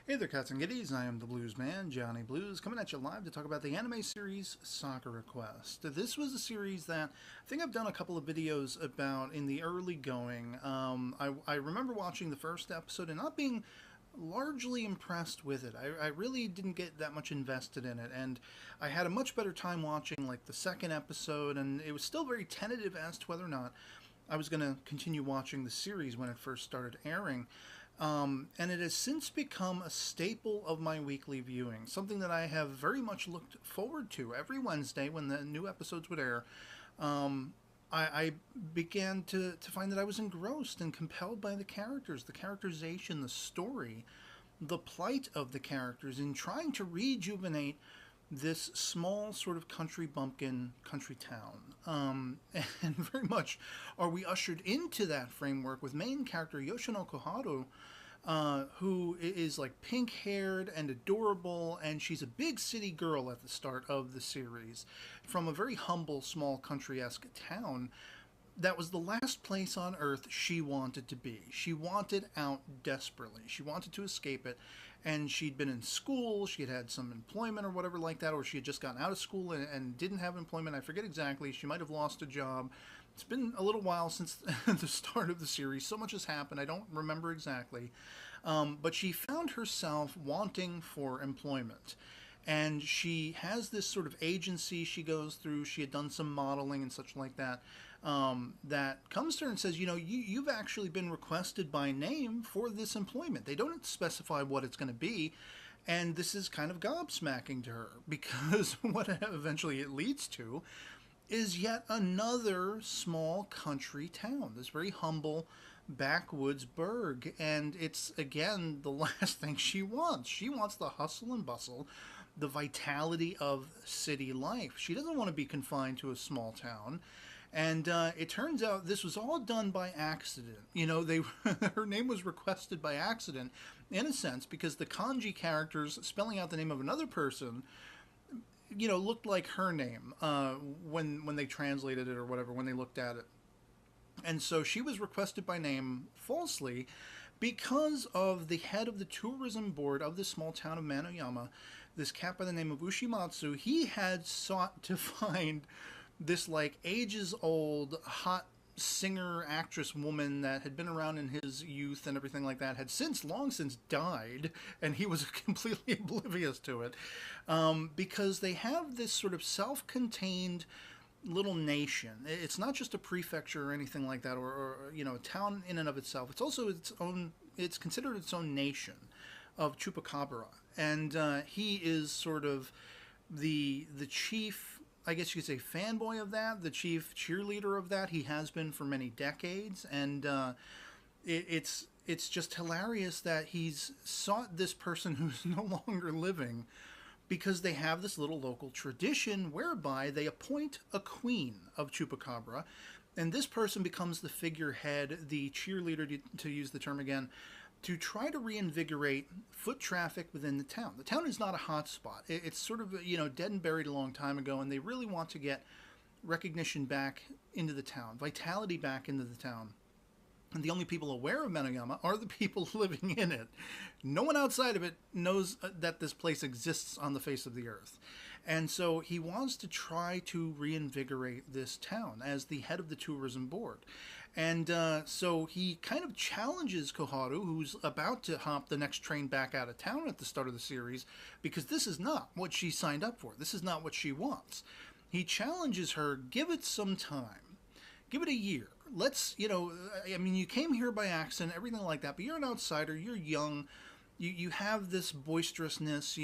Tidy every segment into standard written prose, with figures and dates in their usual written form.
Hey there, cats and kitties. I am the Blues Man, Johnny Blues, coming at you live to talk about the anime series Sakura Quest. This was a series that I think I've done a couple of videos about in the early going. I remember watching the first episode and not being largely impressed with it. I really didn't get that much invested in it, and I had a much better time watching like the second episode, and it was still very tentative as to whether or not I was going to continue watching the series when it first started airing. And it has since become a staple of my weekly viewing, something that I have very much looked forward to every Wednesday when the new episodes would air. I began to find that I was engrossed and compelled by the characters, the characterization, the story, the plight of the characters in trying to rejuvenate this small sort of country bumpkin country town. And very much are we ushered into that framework with main character Yoshino Koharu, who is like pink haired and adorable, and she's a big city girl at the start of the series from a very humble, small country esque town that was the last place on earth she wanted to be. She wanted out desperately. She wanted to escape it. And she'd been in school, she had had some employment or whatever like that, or she had just gotten out of school and didn't have employment. I forget exactly. She might have lost a job. It's been a little while since the start of the series. So much has happened. I don't remember exactly. But she found herself wanting for employment. And she has this sort of agency she goes through. She had done some modeling and such like that. That comes to her and says, you've actually been requested by name for this employment. They don't specify what it's going to be. And this is kind of gobsmacking to her because what eventually it leads to is yet another small country town, this very humble backwoods burg. And it's, again, the last thing she wants. She wants the hustle and bustle, the vitality of city life. She doesn't want to be confined to a small town. And it turns out this was all done by accident. Her name was requested by accident, in a sense, because the kanji characters spelling out the name of another person, looked like her name when they translated it or whatever, when they looked at it. And so she was requested by name falsely because of the head of the tourism board of the small town of Manoyama, this cat by the name of Ushimatsu. He had sought to find this like ages old hot singer actress woman that had been around in his youth and everything like that, had long since died, and he was completely oblivious to it, because they have this sort of self-contained little nation. It's not just a prefecture or anything like that, or a town in and of itself. It's also its own. It's considered its own nation of Chupacabra, and he is sort of the chief, I guess you could say, fanboy of that, the chief cheerleader of that. He has been for many decades, and it's just hilarious that he's sought this person who's no longer living because they have this little local tradition whereby they appoint a queen of Chupacabra, and this person becomes the figurehead, the cheerleader, to use the term again, to try to reinvigorate foot traffic within the town. The town is not a hot spot. It's sort of, dead and buried a long time ago, and they really want to get recognition back into the town, vitality back into the town. And the only people aware of Manoyama are the people living in it. No one outside of it knows that this place exists on the face of the earth. And so he wants to try to reinvigorate this town as the head of the tourism board. And so he kind of challenges Koharu, who's about to hop the next train back out of town at the start of the series, because this is not what she signed up for. This is not what she wants. He challenges her, give it some time. Give it a year. Let's, you came here by accident, everything like that, but you're an outsider, you're young, you have this boisterousness,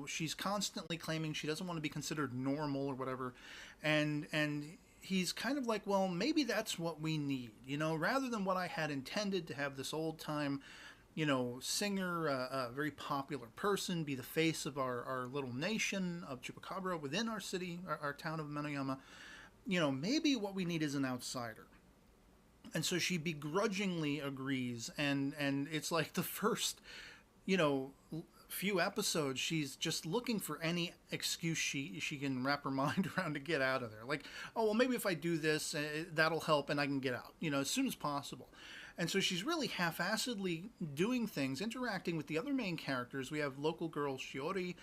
she's constantly claiming she doesn't want to be considered normal or whatever, and he's kind of like, well, maybe that's what we need, rather than what I had intended to have this old-time, singer, a very popular person, be the face of our little nation of Chupacabra within our city, our town of Manoyama. Maybe what we need is an outsider. And so she begrudgingly agrees, and it's like the first, few episodes, she's just looking for any excuse she can wrap her mind around to get out of there. Like, oh, well, maybe if I do this, that'll help and I can get out, as soon as possible. And so she's really half-assedly doing things, interacting with the other main characters. We have local girl Shiori,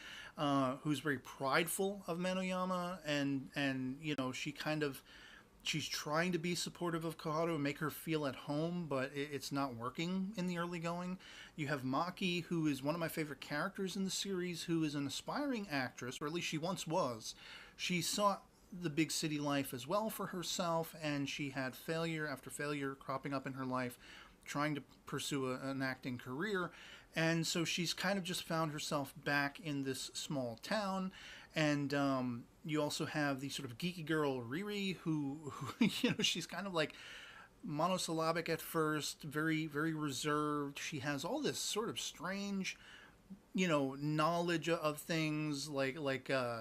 who's very prideful of Manoyama, and you know, she's trying to be supportive of Koharu and make her feel at home, but it's not working in the early going. You have Maki, who is one of my favorite characters in the series, who is an aspiring actress, or at least she once was. She sought the big city life as well for herself, and she had failure after failure cropping up in her life, trying to pursue an acting career. And so she's kind of just found herself back in this small town. And you also have the sort of geeky girl Riri, who you know, she's kind of like monosyllabic at first, very, very reserved. She has all this sort of strange, you know, knowledge of things like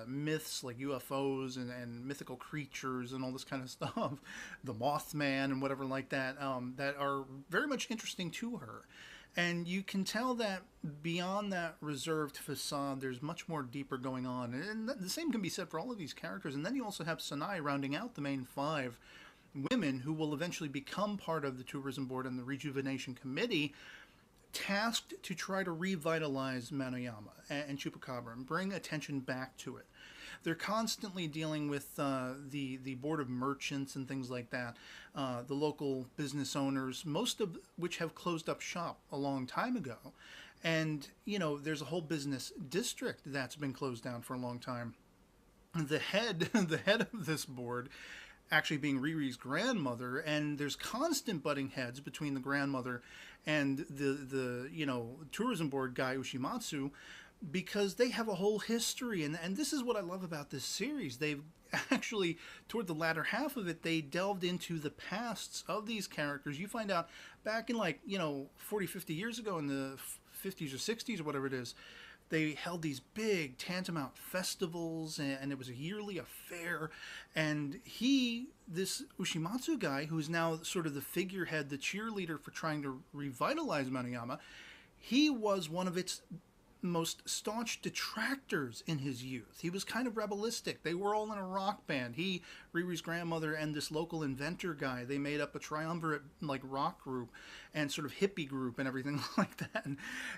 myths, like UFOs and mythical creatures and all this kind of stuff, the Mothman and whatever like that, that are very much interesting to her. And you can tell that beyond that reserved facade, there's much more deeper going on. And the same can be said for all of these characters. And then you also have Sanai rounding out the main 5 women who will eventually become part of the Tourism Board and the Rejuvenation Committee, tasked to try to revitalize Manoyama and Chupacabra and bring attention back to it. They're constantly dealing with the Board of Merchants and things like that, the local business owners, most of which have closed up shop a long time ago. And, you know, there's a whole business district that's been closed down for a long time. The head of this board actually being Riri's grandmother, and there's constant butting heads between the grandmother and the you know, tourism board guy Ushimatsu, because they have a whole history. And this is what I love about this series. They've actually, toward the latter half of it, they delved into the pasts of these characters. You find out back in, like, you know, 40, 50 years ago, in the 50s or 60s or whatever it is, they held these big tantamount festivals, and it was a yearly affair. And this Ushimatsu guy, who's now sort of the figurehead, the cheerleader for trying to revitalize Manoyama, he was one of its most staunch detractors in his youth. He was kind of rebelistic. They were all in a rock band. He, Riri's grandmother, and this local inventor guy, they made up a triumvirate, like, rock group and sort of hippie group and everything like that.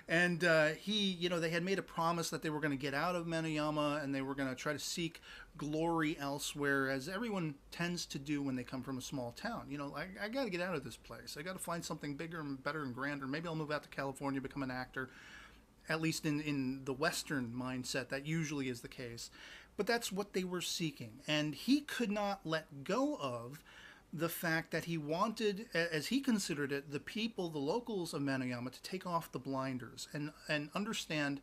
And you know, they had made a promise that they were going to get out of Manoyama and they were going to try to seek glory elsewhere, as everyone tends to do when they come from a small town. You know, I got to get out of this place. I got to find something bigger and better and grander. Maybe I'll move out to California, become an actor. At least in the Western mindset, that usually is the case. But that's what they were seeking. And he could not let go of the fact that he wanted, as he considered it, the people, the locals of Manoyama, to take off the blinders and understand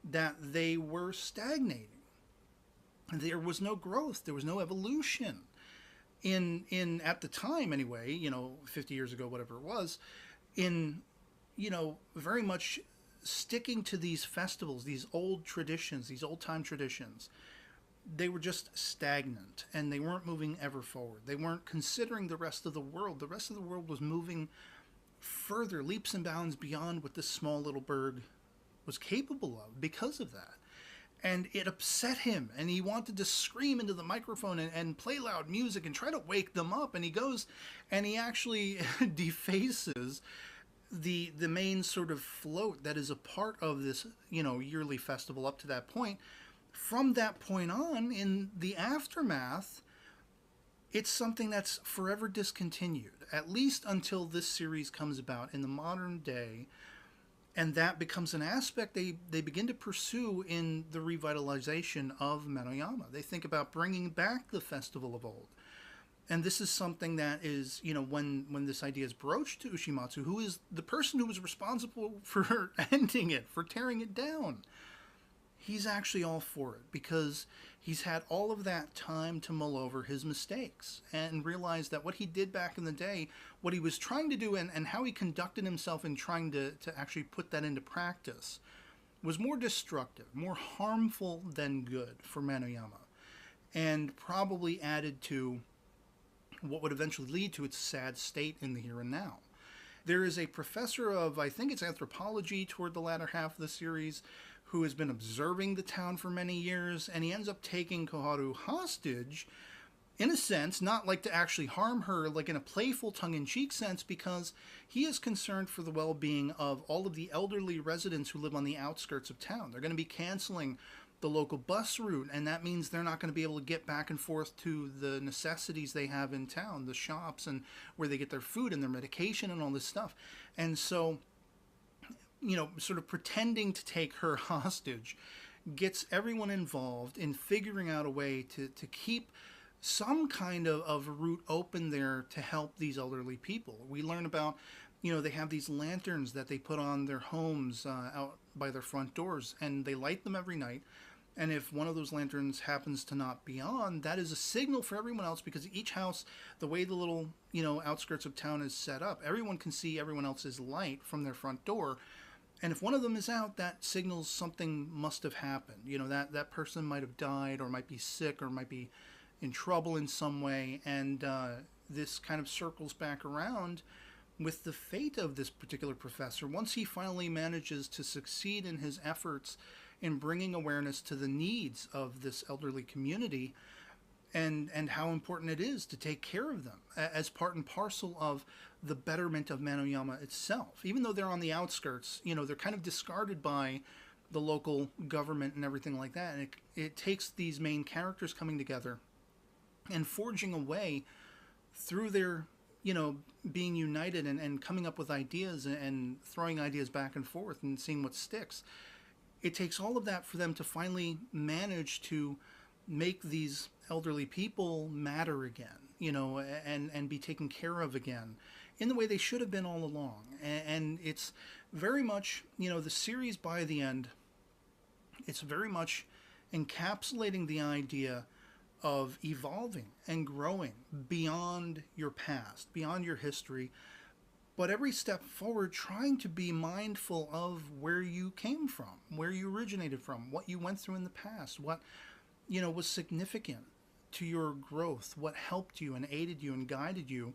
that they were stagnating. There was no growth. There was no evolution. In at the time, anyway, you know, 50 years ago, whatever it was, in, you know, very much sticking to these festivals, these old traditions, these old-time traditions. They were just stagnant, and they weren't moving ever forward. They weren't considering the rest of the world. The rest of the world was moving further, leaps and bounds beyond what this small little burg was capable of because of that. And it upset him, and he wanted to scream into the microphone and play loud music and try to wake them up. And he goes and he actually defaces the main sort of float that is a part of this, you know, yearly festival up to that point. From that point on, in the aftermath, it's something that's forever discontinued, at least until this series comes about in the modern day. And that becomes an aspect they begin to pursue in the revitalization of Manoyama. They think about bringing back the festival of old. And this is something that is, you know, when this idea is broached to Ushimatsu, who is the person who was responsible for ending it, for tearing it down, he's actually all for it, because he's had all of that time to mull over his mistakes and realize that what he did back in the day, what he was trying to do, and how he conducted himself in trying to actually put that into practice, was more destructive, more harmful than good for Manoyama, and probably added to what would eventually lead to its sad state in the here and now. There is a professor of, I think it's anthropology toward the latter half of the series, who has been observing the town for many years, and he ends up taking Koharu hostage in a sense, not like to actually harm her, like in a playful, tongue-in-cheek sense, because he is concerned for the well-being of all of the elderly residents who live on the outskirts of town. They're going to be canceling the local bus route, and that means they're not going to be able to get back and forth to the necessities they have in town, the shops and where they get their food and their medication and all this stuff. And so, sort of pretending to take her hostage gets everyone involved in figuring out a way to keep some kind of route open there to help these elderly people. We learn about, they have these lanterns that they put on their homes out by their front doors, and they light them every night. And if one of those lanterns happens to not be on, that is a signal for everyone else, because each house, the way the little, outskirts of town is set up, everyone can see everyone else's light from their front door. And if one of them is out, that signals something must have happened. That person might have died, or might be sick, or might be in trouble in some way. And this kind of circles back around with the fate of this particular professor. Once he finally manages to succeed in his efforts in bringing awareness to the needs of this elderly community, and how important it is to take care of them as part and parcel of the betterment of Manoyama itself. Even though they're on the outskirts, they're kind of discarded by the local government and everything like that. And it takes these main characters coming together and forging a way through their, being united and coming up with ideas and throwing ideas back and forth and seeing what sticks. It takes all of that for them to finally manage to make these elderly people matter again, and be taken care of again in the way they should have been all along. And it's very much, the series by the end, it's very much encapsulating the idea of evolving and growing beyond your past, beyond your history, but every step forward trying to be mindful of where you came from, where you originated from, what you went through in the past, what, was significant to your growth, what helped you and aided you and guided you,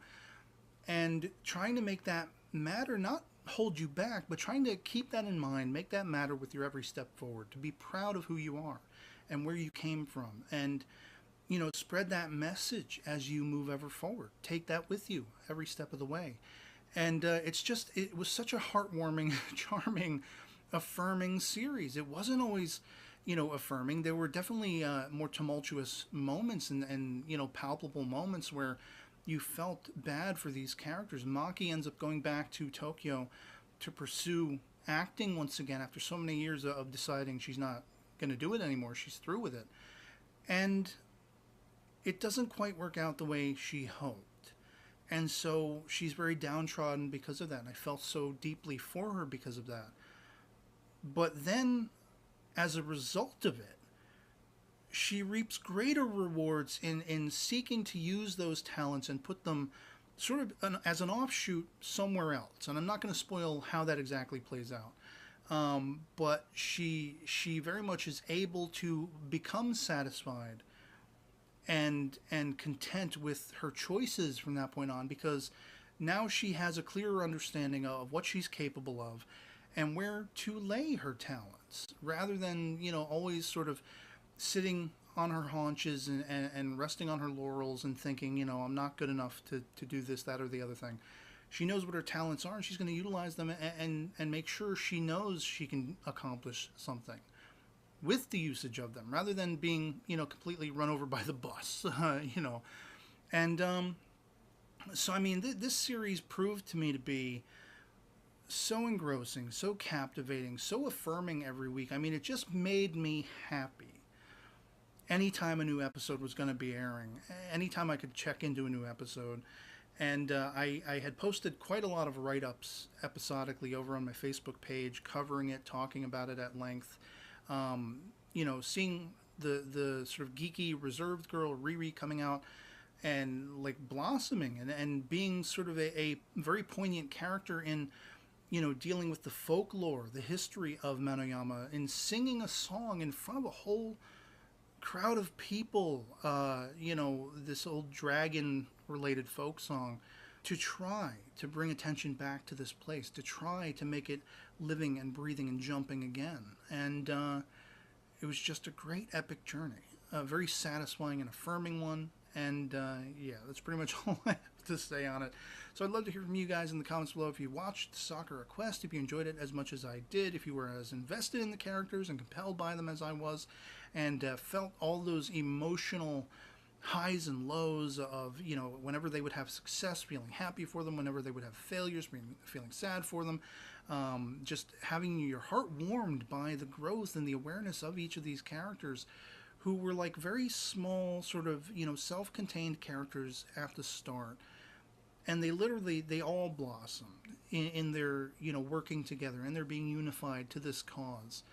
and trying to make that matter, not hold you back, but trying to keep that in mind, make that matter with your every step forward, to be proud of who you are and where you came from, and spread that message as you move ever forward. Take that with you every step of the way. And it was such a heartwarming, charming, affirming series. It wasn't always, affirming. There were definitely more tumultuous moments and palpable moments where you felt bad for these characters. Maki ends up going back to Tokyo to pursue acting once again after so many years of deciding she's not going to do it anymore. She's through with it. And it doesn't quite work out the way she hoped. And so she's very downtrodden because of that. And I felt so deeply for her because of that. But then, as a result of it, she reaps greater rewards in seeking to use those talents and put them sort of as an offshoot somewhere else. And I'm not going to spoil how that exactly plays out. But she very much is able to become satisfied and content with her choices from that point on, because now she has a clearer understanding of what she's capable of and where to lay her talents, rather than always sort of sitting on her haunches and resting on her laurels and thinking, I'm not good enough to do this, that, or the other thing. She knows what her talents are, and she's going to utilize them and make sure she knows she can accomplish something with the usage of them, rather than being, completely run over by the bus, And so, I mean, this series proved to me to be so engrossing, so captivating, so affirming every week. I mean, it just made me happy anytime a new episode was going to be airing, anytime I could check into a new episode. And I had posted quite a lot of write-ups episodically over on my Facebook page, covering it, talking about it at length. Seeing the sort of geeky, reserved girl Riri coming out and like blossoming and being sort of a very poignant character in, dealing with the folklore, the history of Manoyama, and singing a song in front of a whole crowd of people, this old dragon-related folk song, to try to bring attention back to this place, to try to make it living and breathing and jumping again. And it was just a great epic journey, a very satisfying and affirming one, And yeah, that's pretty much all I have to say on it. So I'd love to hear from you guys in the comments below if you watched Sakura Quest, if you enjoyed it as much as I did, if you were as invested in the characters and compelled by them as I was, and felt all those emotional highs and lows of, you know, whenever they would have success, feeling happy for them, whenever they would have failures, feeling sad for them, just having your heart warmed by the growth and the awareness of each of these characters, who were like very small, sort of, you know, self-contained characters at the start, and they all blossomed in their, you know, working together, and they're being unified to this cause.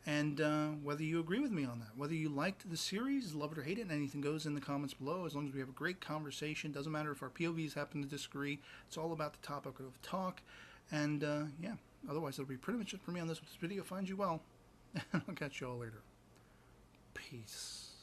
And whether you agree with me on that, whether you liked the series, love it or hate it, anything goes in the comments below. As long as we have a great conversation, doesn't matter if our POVs happen to disagree. It's all about the topic of talk. And yeah, otherwise that'll be pretty much it for me on this video. Find you well, and I'll catch you all later. Peace.